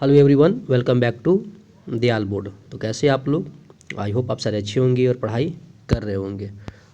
Hello everyone, welcome back to Dayal board. तो कैसे आप लोग? आई होप आप सारे अच्छे होंगे और पढ़ाई कर रहे होंगे।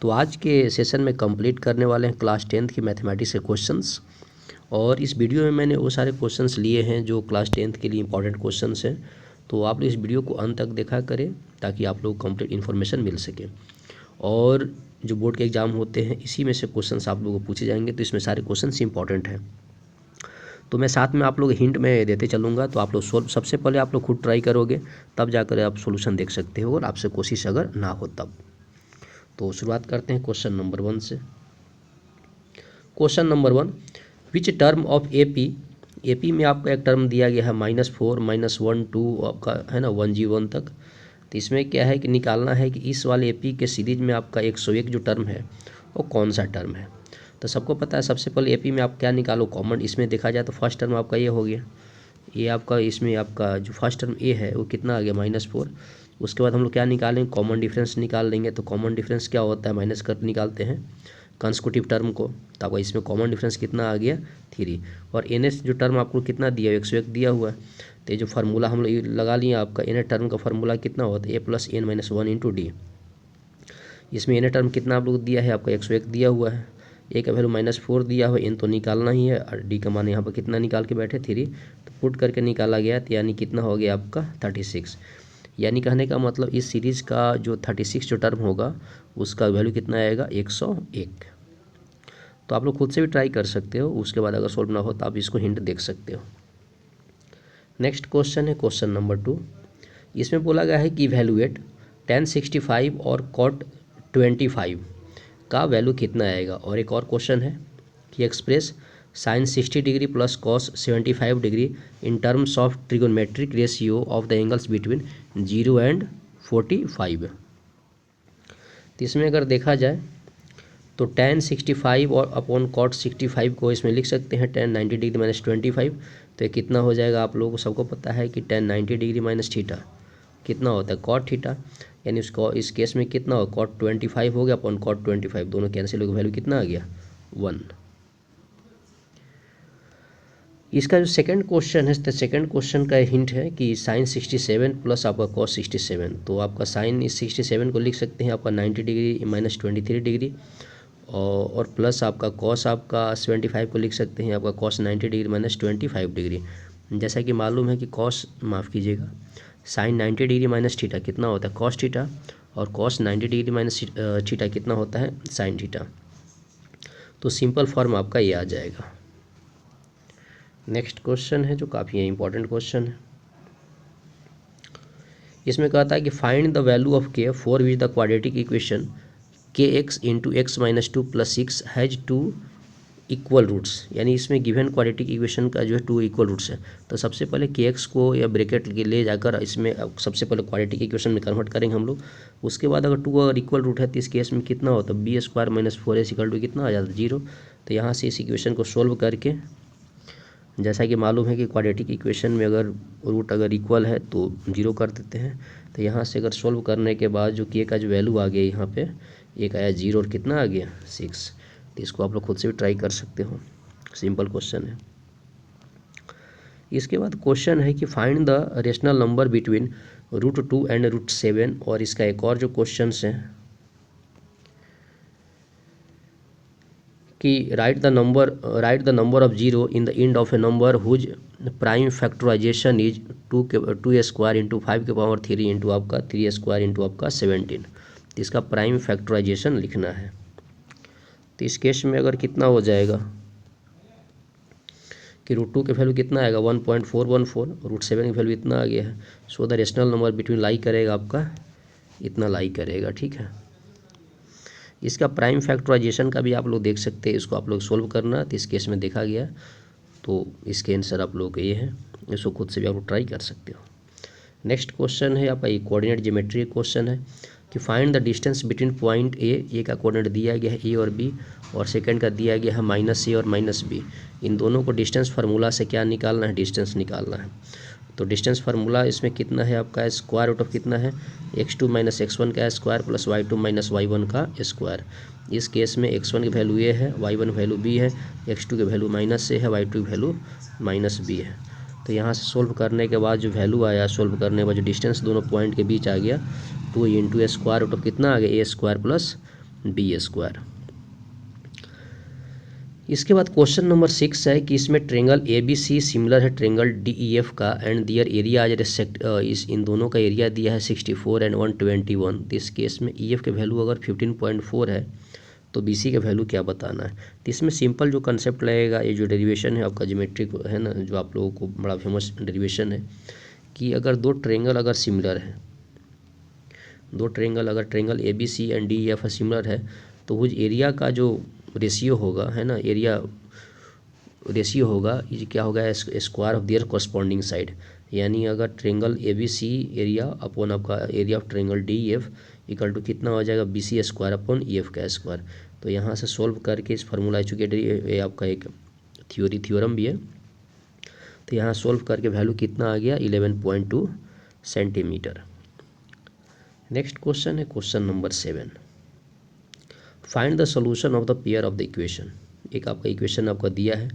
तो आज के सेशन में कंप्लीट करने वाले हैं क्लास 10th की मैथमेटिक्स के क्वेश्चंस। और इस वीडियो में मैंने वो सारे क्वेश्चंस लिए हैं जो क्लास 10th के लिए इंपॉर्टेंट क्वेश्चंस हैं। तो आप लोग इस वीडियो को अंत तक देखा करें ताकि आप लोग कंप्लीट इन्फॉर्मेशन मिल सके। और जो बोर्ड के एग्ज़ाम होते हैं इसी में से क्वेश्चंस आप लोगों को पूछे जाएंगे, तो इसमें सारे क्वेश्चंस इंपॉर्टेंट हैं। तो मैं साथ में आप लोग हिंट में देते चलूँगा, तो आप लोग सोल्व सबसे पहले आप लोग खुद ट्राई करोगे, तब जाकर आप सॉल्यूशन देख सकते हो, और आपसे कोशिश अगर ना हो तब। तो शुरुआत करते हैं क्वेश्चन नंबर 1 से। Question number 1, which term of AP में आपका एक टर्म दिया गया है -4 -1 2 आपका है ना 1G1 तक। तो इसमें क्या है कि निकालना है कि इस वाले एपी के सीरीज में आपका 101 जो टर्म है वो कौन सा टर्म है। तो सबको पता है, सबसे पहले एपी में आप क्या निकालो, कॉमन। इसमें देखा जाए तो फर्स्ट टर्म आपका ये हो गया, ये आपका इसमें आपका जो फर्स्ट टर्म ए है वो कितना आ गया -4। उसके बाद हम लोग क्या निकालेंगे, कॉमन डिफरेंस निकाल लेंगे। तो कॉमन डिफरेंस क्या होता है, माइनस कर निकालते हैं कंसेक्यूटिव टर्म को। तो आपका इसमें कॉमन डिफरेंस कितना आ गया 3। और एन जो टर्म आपको कितना दिया, 101 दिया हुआ है। तो ये जो फार्मूला हम लोग लगा लिए, आपका एन टर्म का फार्मूला कितना होता है, a + n - 1 × d। इसमें एन टर्म कितना आप लोग दिया है, आपका 101 दिया हुआ है। ए का वैल्यू -4 दिया हुआ, एन तो निकालना ही है, और डी का मान यहाँ पर कितना निकाल के बैठे 3। तो पुट करके निकाला गया, तो यानी कितना हो गया आपका 36। यानी कहने का मतलब इस सीरीज़ का जो 36 जो टर्म होगा उसका वैल्यू कितना आएगा 101। तो आप लोग खुद से भी ट्राई कर सकते हो, उसके बाद अगर सोल्व ना हो तो आप इसको हिंट देख सकते हो। नेक्स्ट क्वेश्चन है क्वेश्चन नंबर 2। इसमें बोला गया है कि इवैल्यूएट tan 65 और cot 25 का वैल्यू कितना आएगा। और एक और क्वेश्चन है कि express sin 60 degree + cos 75 degree in terms of trigonometric ratio of the angles between 0 and 45। तो इसमें अगर देखा जाए तो tan 65 और अपॉन cot 65 को इसमें लिख सकते हैं tan 90 डिग्री - 25। तो ये कितना हो जाएगा, आप लोगों को सबको पता है कि tan 90 डिग्री - थीटा कितना होता है cot थीटा। यानी उसको इस केस में कितना हो, cot 25 हो गया अपॉन cot 25, दोनों कैंसिल हो गया, वैल्यू कितना आ गया 1। इसका जो सेकंड क्वेश्चन है, तो सेकंड क्वेश्चन का हिंट है कि sin 67 प्लस आपका cos 67। तो आपका sin इस 67 को लिख सकते हैं आपका 90 डिग्री - 23 डिग्री, और प्लस आपका cos आपका 75 को लिख सकते हैं आपका cos 90 डिग्री - 25 डिग्री। जैसा कि मालूम है कि cos माफ़ कीजिएगा sin 90 डिग्री - थीटा कितना होता है cos थीटा, और cos 90 डिग्री - थीटा कितना होता है sin थीटा। तो सिंपल फॉर्म आपका ये आ जाएगा। नेक्स्ट क्वेश्चन है जो काफ़ी इंपॉर्टेंट क्वेश्चन है। इसमें कहता है कि find the value of k for which the quadratic equation kx × x - 2 + 6 has 2 equal roots. यानी इसमें गिवन क्वाड्रेटिक इक्वेशन का जो है 2 इक्वल रूट्स है। तो सबसे पहले kx को या ब्रैकेट ले जाकर इसमें सबसे पहले क्वाड्रेटिक इक्वेशन में कन्वर्ट करेंगे हम लोग। उसके बाद अगर 2 अगर इक्वल रूट है तो इस केस में कितना होता है b² - 4ac = कितना आ जाता है 0। तो यहाँ से इस इक्वेशन को सोल्व करके, जैसा कि मालूम है कि क्वाड्रेटिक इक्वेशन में अगर रूट अगर इक्वल है तो 0 कर देते हैं। तो यहाँ से अगर सोल्व करने के बाद जो k का जो वैल्यू आ गया यहाँ पे एक आया 0 और कितना आ गया 6। तो इसको आप लोग खुद से भी ट्राई कर सकते हो, सिंपल क्वेश्चन है। इसके बाद क्वेश्चन है कि find the rational number between √2 and √7। और इसका एक और जो क्वेश्चन है कि write the number of 0 in the end of a number whose prime factorization is 2² × 5³ × आपका 3² × आपका 17। तो इसका प्राइम फैक्टराइजेशन लिखना है। तो इस केस में अगर कितना हो जाएगा कि √2 के वैल्यू कितना आएगा 1.414, √7 की वैल्यू इतना आ गया है। So the rational number between lie करेगा आपका इतना लाई करेगा, ठीक है। इसका प्राइम फैक्टराइजेशन का भी आप लोग देख सकते हैं, इसको आप लोग सोल्व करना। तो इस केस में देखा गया तो इसके आंसर आप लोगों का ये है, इसको खुद से भी आप लोग ट्राई कर सकते हो। नेक्स्ट क्वेश्चन है आपका ये कोऑर्डिनेट ज्योमेट्री क्वेश्चन है कि find the distance between point A का कोऑर्डिनेट दिया गया है ए और बी, और सेकंड का दिया गया है -a और -b। इन दोनों को डिस्टेंस फार्मूला से क्या निकालना है, डिस्टेंस निकालना है। तो डिस्टेंस फार्मूला इसमें कितना है आपका स्क्वायर रूट ऑफ कितना है x2 - x1 का स्क्वायर प्लस y2 - y1 का स्क्वायर। इस केस में x1 की वैल्यू ए है, y1 वैल्यू b है, x2 की वैल्यू -a है, y2 की वैल्यू -b है। तो यहाँ से सोल्व करने के बाद जो वैल्यू आया, सोल्व करने के बाद जो डिस्टेंस दोनों पॉइंट के बीच आ गया 2 इंटू स्क्वायर रूट ऑफ कितना आ गया a² प्लस b²। इसके बाद क्वेश्चन नंबर 6 है कि इसमें ट्रेंगल ABC सिमिलर है ट्रेंगल DEF का एंड दियर एरिया आज इस इन दोनों का एरिया दिया है 64 एंड 121। तो इस केस में EF के वैल्यू अगर 15.4 है तो BC का वैल्यू क्या बताना है। तो इसमें सिंपल जो कंसेप्ट लगेगा, ये जो डेरिवेशन है आपका ज्योमेट्रिक है ना, जो आप लोगों को बड़ा फेमस डेरिवेशन है कि अगर दो ट्रेंगल अगर सिमिलर है, दो ट्रेंगल अगर triangle ABC and DEF similar है तो उस एरिया का जो रेशियो होगा है ना, एरिया रेशियो होगा ये क्या होगा, square of their corresponding side. यानी अगर ट्रेंगल ABC एरिया अपॉन आपका area of triangle DEF equal to कितना हो जाएगा BC² अपॉन EF का स्क्वायर। तो यहाँ से सोल्व करके इस फार्मूला चूँकि ये आपका एक थ्योरम भी है, तो यहाँ सोल्व करके वैल्यू कितना आ गया 11.2 सेंटीमीटर। नेक्स्ट क्वेश्चन है question number 7, find the solution of the pair of the equation. एक आपका इक्वेशन आपका दिया है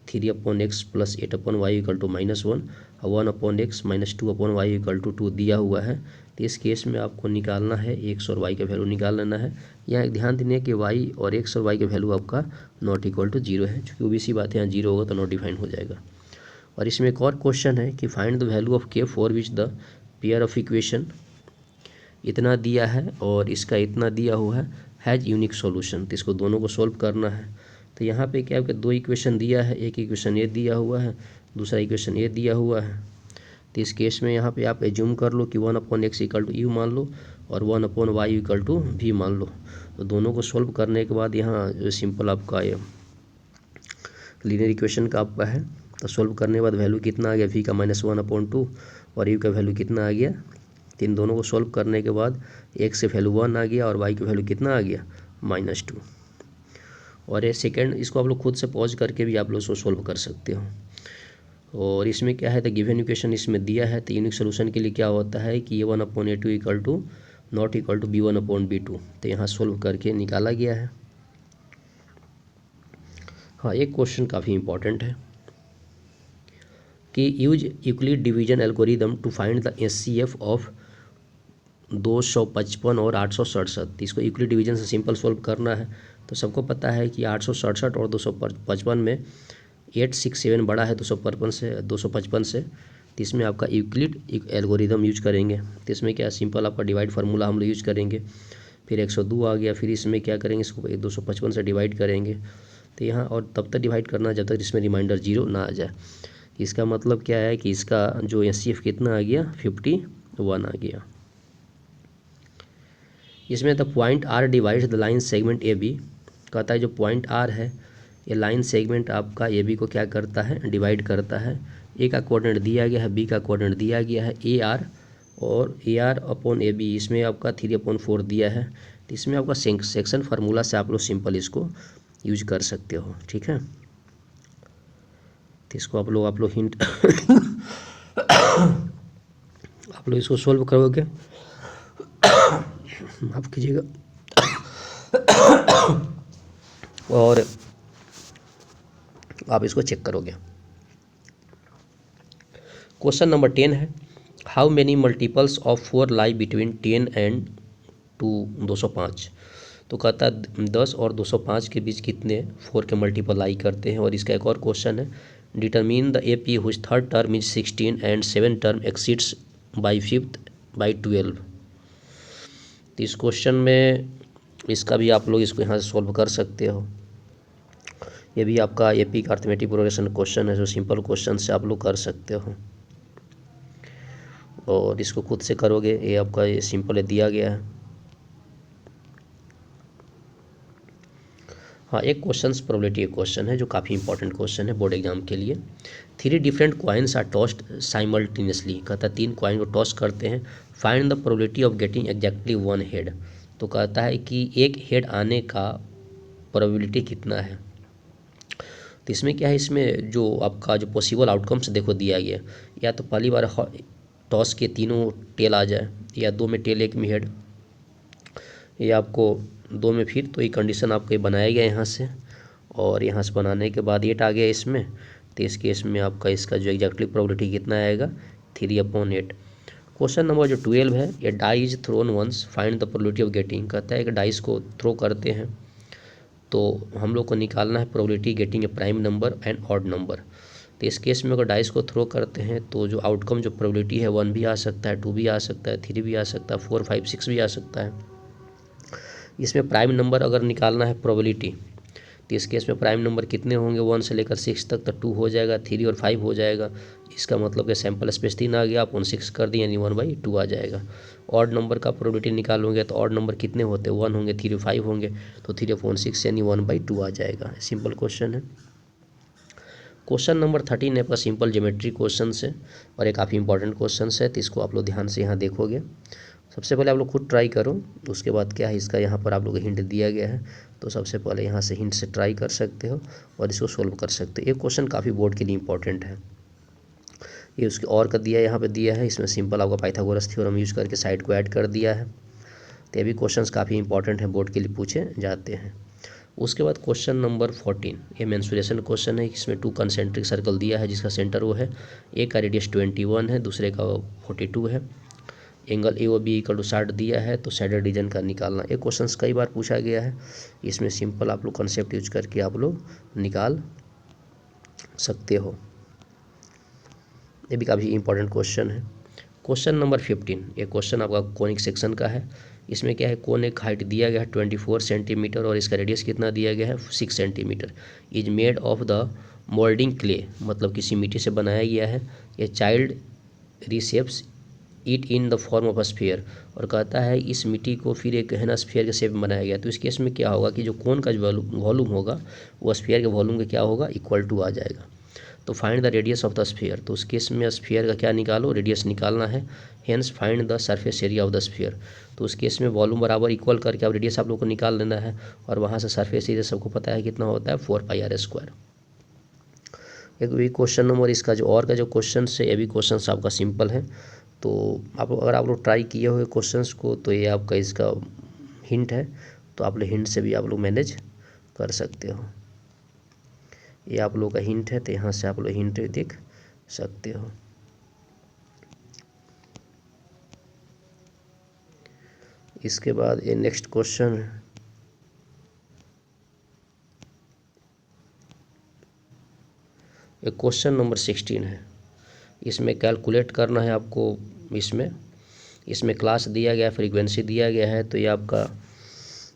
3/x plus 8/y equal to -1 और 1/x minus 2/y equal to 2 दिया हुआ है। तो इस केस में आपको निकालना है x और y का वैल्यू निकाल लेना है। यहाँ एक ध्यान देने कि y और x और y का वैल्यू आपका नॉट इक्वल टू 0 है, चूँकि ओबीसी बात है यहाँ 0 होगा तो नॉट डिफाइंड हो जाएगा। और इसमें एक और क्वेश्चन है कि find the value of k for which the pair of equation इतना दिया है और इसका इतना दिया हुआ है हैज़ यूनिक सॉल्यूशन। तो इसको दोनों को सॉल्व करना है। तो यहाँ पे क्या है कि दो इक्वेशन दिया है, एक इक्वेशन ये दिया हुआ है, दूसरा इक्वेशन ये दिया हुआ है। तो इस केस में यहाँ पे आप एज्यूम कर लो कि 1/x इक्वल टू यू मान लो और 1/y इक्वल टू v मान लो। तो दोनों को सॉल्व करने के बाद यहाँ जो सिंपल आपका ये लीनियर इक्वेशन का आपका है, तो सॉल्व करने के बाद वैल्यू कितना आ गया v का -1/2 और u का वैल्यू कितना आ गया। तो इन दोनों को सॉल्व करने के बाद x से वैल्यू 1 आ गया और y की वैल्यू कितना आ गया -2। और ये सेकेंड इसको आप लोग खुद से पॉज करके भी आप लोग इसको सॉल्व कर सकते हो। और इसमें क्या है तो गिवन इक्वेशन इसमें दिया है, तो यूनिक सोल्यूशन के लिए क्या होता है कि a1/a2 equal to not equal to b1/b2। तो यहाँ सॉल्व करके निकाला गया है। हाँ, एक क्वेश्चन काफ़ी इंपॉर्टेंट है कि use Euclid division algorithm to find the HCF of 255 और 867। इसको यूक्लिड डिवीजन से सिंपल सॉल्व करना है। तो सबको पता है कि 867 और 255 में 867 बड़ा है 255 से। तो इसमें आपका यूक्लिड एल्गोरिदम यूज करेंगे। तो इसमें क्या सिंपल आपका डिवाइड फार्मूला हम लोग यूज करेंगे। फिर 102 आ गया, फिर इसमें क्या करेंगे इसको 255 से डिवाइड करेंगे। तो यहाँ और तब तक डिवाइड करना जब तक इसमें रिमाइंडर 0 ना आ जाए। इसका मतलब क्या है कि इसका जो HCF कितना आ गया 51 आ गया। इसमें the point R divides the line segment AB। कहता है जो पॉइंट R है ये लाइन सेगमेंट आपका AB को क्या करता है डिवाइड करता है। A का कोऑर्डिनेट दिया गया है, B का कोऑर्डिनेट दिया गया है AR और AR अपॉन AB इसमें आपका 3/4 दिया है। तो इसमें आपका सेक्शन फार्मूला से आप लोग सिंपल इसको यूज कर सकते हो, ठीक है। तो इसको आप लोग हिंट आप लोग इसको सॉल्व करोगे, माफ कीजिएगा, और आप इसको चेक करोगे। क्वेश्चन नंबर 10 है how many multiples of 4 lie between 10 and 205। तो कहता है 10 और 205 के बीच कितने 4 के मल्टीपल लाई करते हैं। और इसका एक और क्वेश्चन है determine the AP whose third term is 16 and 7 term exceeds by 5th by 12। तो इस क्वेश्चन में इसका भी आप लोग इसको यहाँ से सॉल्व कर सकते हो। ये भी आपका AP का अर्थमेटिक प्रोग्रेशन क्वेश्चन है, जो सिंपल क्वेश्चन से आप लोग कर सकते हो और इसको खुद से करोगे। ये आपका ये सिंपल है दिया गया है। हाँ, एक क्वेश्चन प्रोबेबिलिटी क्वेश्चन है जो काफ़ी इंपॉर्टेंट क्वेश्चन है बोर्ड एग्जाम के लिए। 3 different coins are tossed simultaneously. कहता है 3 कॉइन को टॉस करते हैं, find the probability of getting exactly 1 head. तो कहता है कि एक हेड आने का प्रोबेबिलिटी कितना है। तो इसमें क्या है, इसमें जो आपका जो पॉसिबल आउटकम्स देखो दिया गया, या तो पहली बार टॉस के तीनों टेल आ जाए, या 2 में टेल 1 में हेड, या आपको 2 में फिर। तो ये कंडीशन आपको ये बनाया गया यहाँ से, और यहाँ से बनाने के बाद 8 आ गया इसमें। तो इस केस में आपका इसका जो एग्जैक्टली प्रोबेबिलिटी कितना आएगा 3/8। क्वेश्चन नंबर जो 12 है, ये die is thrown once find the probability of getting. कहता है कि डाइस को थ्रो करते हैं तो हम लोग को निकालना है probability getting a prime number and odd number. तो इस केस में अगर डाइस को थ्रो करते हैं तो जो आउटकम जो प्रोबेबिलिटी है 1 भी आ सकता है, 2 भी आ सकता है, 3 भी आ सकता है, 4, 5, 6 भी आ सकता है। इसमें प्राइम नंबर अगर निकालना है प्रोबेबिलिटी, तो इस केस में प्राइम नंबर कितने होंगे 1 से लेकर 6 तक, तो 2 हो जाएगा, 3 और 5 हो जाएगा। इसका मतलब कि सैंपल स्पेस 3 आ गया, आप 6 कर दिए यानी 1/2 आ जाएगा। ऑड नंबर का प्रोबेबिलिटी निकालोगे तो ऑड नंबर कितने होते हैं 1 होंगे, 3 5 होंगे, तो 3/6 यानी 1/2 आ जाएगा। सिंपल क्वेश्चन है। क्वेश्चन नंबर 13 आपका सिंपल ज्योमेट्री क्वेश्चन है और ये काफ़ी इंपॉर्टेंट क्वेश्चन है, तो इसको आप लोग ध्यान से यहाँ देखोगे। सबसे पहले आप लोग खुद ट्राई करो, उसके बाद क्या है इसका यहाँ पर आप लोग हिंट दिया गया है, तो सबसे पहले यहाँ से हिंट से ट्राई कर सकते हो और इसको सोल्व कर सकते हो। ये क्वेश्चन काफ़ी बोर्ड के लिए इंपॉर्टेंट है। ये उसके और का दिया यहाँ पे दिया है, इसमें सिंपल आपका पाइथागोरस थ्योरम यूज करके साइड को ऐड कर दिया है। तो ये भी क्वेश्चंस काफ़ी इंपॉर्टेंट है, बोर्ड के लिए पूछे जाते हैं। उसके बाद क्वेश्चन नंबर 14, ये मेंसुरेशन क्वेश्चन है। इसमें 2 कंसेंट्रिक सर्कल दिया है जिसका सेंटर वो है, एक का रेडियस 21 है, दूसरे का 42 है। Angle A O B equal to 60 दिया है, तो साइडेड रीजन का निकालना। ये क्वेश्चंस कई बार पूछा गया है, इसमें सिंपल आप लोग कंसेप्ट यूज करके आप लोग निकाल सकते हो। ये भी काफ़ी इंपॉर्टेंट क्वेश्चन है। क्वेश्चन नंबर 15, ये क्वेश्चन आपका कोनिक सेक्शन का है। इसमें क्या है, कोन एक हाइट दिया गया है 24 सेंटीमीटर और इसका रेडियस कितना दिया गया है 6 centimetre. Is made of the moulding clay, मतलब किसी मिट्टी से बनाया गया है। ये child reshapes it in the form of a sphere, और कहता है इस मिट्टी को फिर एक है ना स्फीयर के शेप में बनाया गया। तो इस केस में क्या होगा कि जो कोन का जो वॉल्यूम होगा वो स्फीयर के वॉल्यूम के क्या होगा इक्वल टू आ जाएगा। तो find the radius of the sphere, तो उस केस में स्फीयर का क्या निकालो, रेडियस निकालना है। Hence find the surface area of the sphere, तो उस केस में वॉल्यूम बराबर इक्वल करके आप रेडियस आप लोग को निकाल लेना है और वहाँ से सरफेस एरिया सबको पता है कितना होता है 4πr²। एक भी क्वेश्चन नंबर इसका जो और का जो क्वेश्चन है, ये भी क्वेश्चन आपका सिंपल है। तो आप अगर आप लोग ट्राई किए हुए क्वेश्चंस को, तो ये आपका इसका हिंट है, तो आप लोग हिंट से भी आप लोग मैनेज कर सकते हो। ये आप लोग का हिंट है, तो यहाँ से आप लोग हिंट देख सकते हो। इसके बाद ये नेक्स्ट क्वेश्चन है, ये क्वेश्चन नंबर 16 है। इसमें कैलकुलेट करना है आपको। इसमें क्लास दिया गया है, फ्रीक्वेंसी दिया गया है, तो ये आपका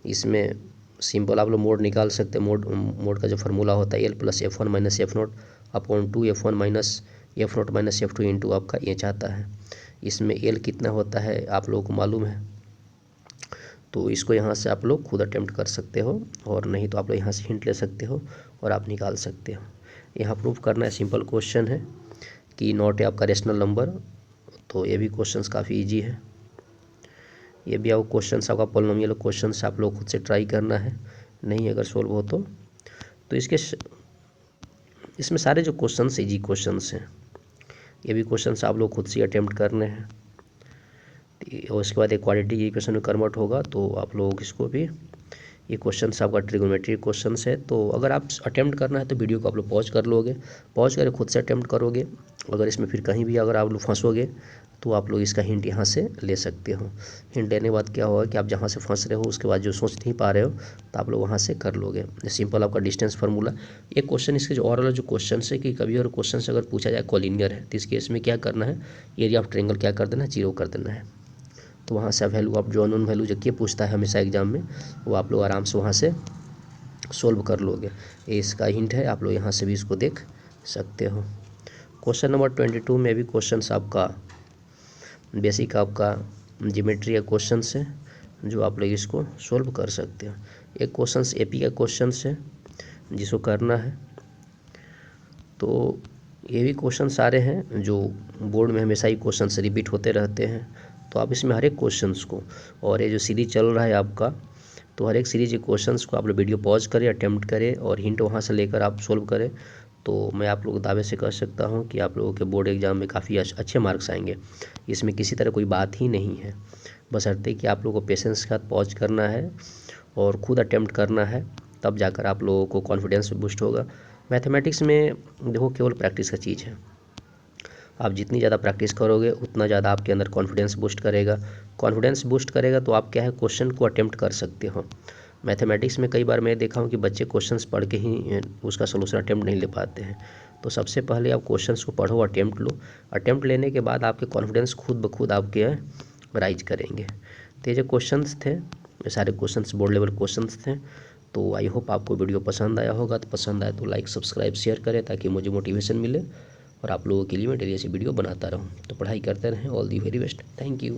इसमें सिंपल आप लोग मोड निकाल सकते हैं। मोड का जो फार्मूला होता है L + F1 - F0 upon 2 F1 - F0 - F2 into आपका एच आता है। इसमें L कितना होता है आप लोगों को मालूम है, तो इसको यहाँ से आप लोग खुद अटेम्प्ट कर सकते हो, और नहीं तो आप लोग यहाँ से हिंट ले सकते हो और आप निकाल सकते हो। यहाँ प्रूफ करना है, सिंपल क्वेश्चन है कि नॉट है आपका रेशनल नंबर। तो ये भी क्वेश्चंस काफ़ी इजी है। ये भी आपको क्वेश्चंस आपका पॉलिनोमियल क्वेश्चंस आप लोग खुद से ट्राई करना है, नहीं अगर सोल्व हो तो इसमें सारे जो क्वेश्चंस इजी क्वेश्चंस हैं। ये भी क्वेश्चंस आप लोग खुद से अटेम्प्ट करने हैं। और उसके बाद एक क्वाड्रेटिक इक्वेशन में कन्वर्ट होगा, तो आप लोग इसको भी, ये क्वेश्चन आपका ट्रिगोनोमेट्री क्वेश्चन है। तो अगर आप अटेम्प्ट करना है तो वीडियो को आप लोग पॉज कर लोगे, पॉज करके खुद से अटेम्प्ट करोगे। अगर इसमें फिर कहीं भी अगर आप लोग फंसोगे तो आप लोग इसका हिंट यहाँ से ले सकते हो। हिंट लेने के बाद क्या होगा कि आप जहाँ से फंस रहे हो उसके बाद जो सोच नहीं पा रहे हो तो आप लोग वहाँ से कर लोगे। सिंपल आपका डिस्टेंस फार्मूला। एक क्वेश्चन इसके जो और जो क्वेश्चन है कि कभी और क्वेश्चन से अगर पूछा जाए कॉलिनियर है, तो इस केस में क्या करना है, एरिया ऑफ ट्रायंगल क्या कर देना है, 0 कर देना है। तो वहाँ से वैल्यू आप जो अननोन वैल्यू जो पूछता है हमेशा एग्जाम में, वो आप लोग आराम से वहाँ से सोल्व कर लोगे। ये इसका हिंट है, आप लोग यहाँ से भी इसको देख सकते हो। क्वेश्चन नंबर 22 में भी क्वेश्चन आपका बेसिक आपका ज्योमेट्री का क्वेश्चन है, जो आप लोग इसको सोल्व कर सकते हो। एक क्वेश्चन एपी का क्वेश्चन है जिसको करना है। तो ये भी क्वेश्चन सारे हैं जो बोर्ड में हमेशा ही क्वेश्चन रिपीट होते रहते हैं, तो आप इसमें हर एक क्वेश्चंस को, और ये जो सीरीज चल रहा है आपका, तो हर एक सीरीज के क्वेश्चंस को आप लोग वीडियो पॉज करें, अटेम्प्ट करें और हिंट वहाँ से लेकर आप सोल्व करें। तो मैं आप लोग दावे से कह सकता हूँ कि आप लोगों के बोर्ड एग्जाम में काफ़ी अच्छे मार्क्स आएंगे। इसमें किसी तरह कोई बात ही नहीं है, बशर्ते कि आप लोगों को पेशेंस के साथ पॉज करना है और खुद अटेम्प्ट करना है, तब जाकर आप लोगों को कॉन्फिडेंस बूस्ट होगा। मैथमेटिक्स में देखो केवल प्रैक्टिस का चीज़ है। आप जितनी ज़्यादा प्रैक्टिस करोगे उतना ज़्यादा आपके अंदर कॉन्फिडेंस बूस्ट करेगा। कॉन्फिडेंस बूस्ट करेगा तो आप क्या है क्वेश्चन को अटेम्प्ट कर सकते हो। मैथमेटिक्स में कई बार मैं देखा हूँ कि बच्चे क्वेश्चंस पढ़ के ही उसका सोल्यूशन अटेम्प्ट नहीं ले पाते हैं। तो सबसे पहले आप क्वेश्चंस को पढ़ो, अटेम्प्ट लो। अटेम्प्ट लेने के बाद आपके कॉन्फिडेंस खुद ब खुद आपके राइज करेंगे। तो ये जो क्वेश्चंस थे, ये सारे क्वेश्चंस बोर्ड लेवल क्वेश्चंस थे। तो आई होप आपको वीडियो पसंद आया होगा। तो पसंद आए तो लाइक सब्सक्राइब शेयर करें ताकि मुझे मोटिवेशन मिले और आप लोगों के लिए मैं डेली ऐसी वीडियो बनाता रहूं। तो पढ़ाई करते रहें। All the very best. Thank you.